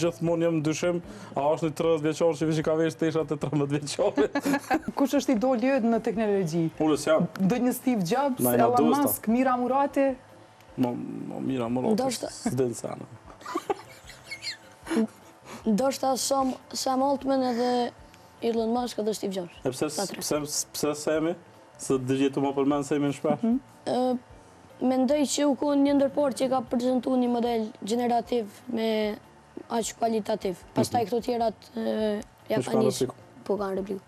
gjithmonë jam në dyshim, a është një 30 vjeçar që ka vesh teshat e 13 vjeçarit. Kush është idoli yt në teknologji? Unë s'jam. Do një Steve Jobs, Na, na Elon dosta. Musk, Mira Murati? Mira, më Ndoshta- s'din sana. Ndoshta Sam Altman edhe Elon Musk edhe Steve Jobs. E pse Semi? Se dëgjetu më përmend Semin shpesh? Mendoj që u konë një ndërpor që ka prezentu një model generativ me aq kualitativ. Pastaj këto tjerat japanisht po kanë repliku.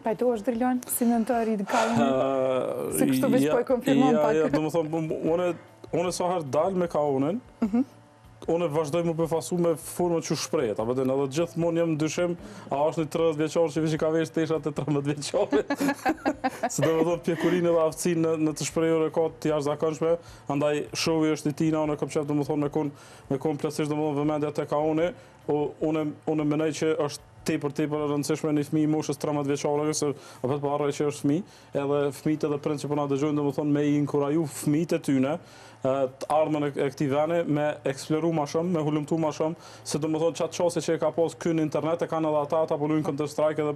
Pajto është Drilon, si mentor i Kajmi? Se kështu veç po e konfirmon pak. Ja, do më thonë, unë sa herë dal me kaunën, unë vazhdoj më befasu me formën që shprehet, apo edhe gjithmonë jam në dyshim, a është një 30 vjeçar që ka vesh teshat e 13 vjeçarit. Se do më thonë pjekurinë dhe aftësinë në të shprehur e ka të jashtëzakonshme, andaj showi është i tina, unë kam qef do më thonë me kon plotësisht do më thonë vëmendja tek kauni, unë mendoj që është tepër e rëndësishme një fëmijë moshës 13 vjeçare, se apo po harroj që është fëmijë, edhe fëmijët edhe prindë që po na dëgjojnë domethënë me i inkuraju fëmijët e tyne të ardhmen e këtij veni me eksploru më shumë, me hulumtu më shumë, se domethënë çat çësë që e ka pas këtu në internet e kanë edhe ata apo luajnë Counter Strike edhe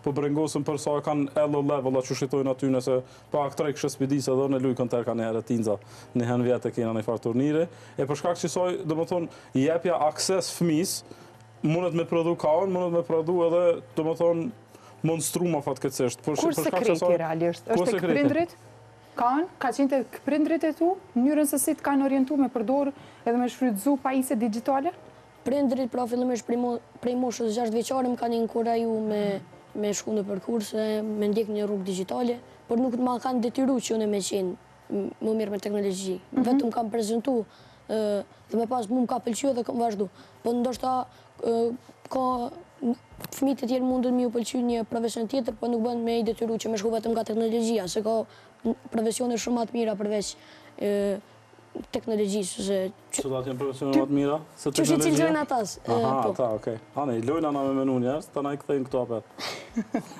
po brengosën për sa e kanë elo level që shitojnë aty nëse pa aktrek shpedisë edhe në luaj Counter kanë herë tinza në han vjet e kena në far turnire, e për shkak që soi domethënë jepja akses fëmis mundet me prodhu kaon, mundet me prodhu edhe, do më thonë, monstruma fatkeqësisht. Kur sekreti realisht? Është tek prindrit? Ka qenë tek prindrit e tu? Mënyrën se si të kanë orientu me përdor edhe me shfrytëzu pajisje digitale? Prindrit, pra fillimisht prej moshës 6 vjeçare më kanë inkuraju me shku në kurse, me ndjek një rrugë digjitale, por nuk më kanë detyru që unë me qenë më mirë me teknologji. Vetëm kam prezentu dhe me pas mu më ka pëlqyer dhe kam vazhdu. Po ndoshta ka fëmijët e tjerë mundën mi u pëlqy një profesion tjetër, po nuk bën me i detyru që me shku vetëm nga teknologjia, se ka profesione shumë më të mira përveç teknologjisë. Çfarë janë profesione më të mira se teknologjia? Që cilëzojnë atas. Aha, ata, okay. Ne lojna na me menu njerëz, ta na i kthejnë këto apet.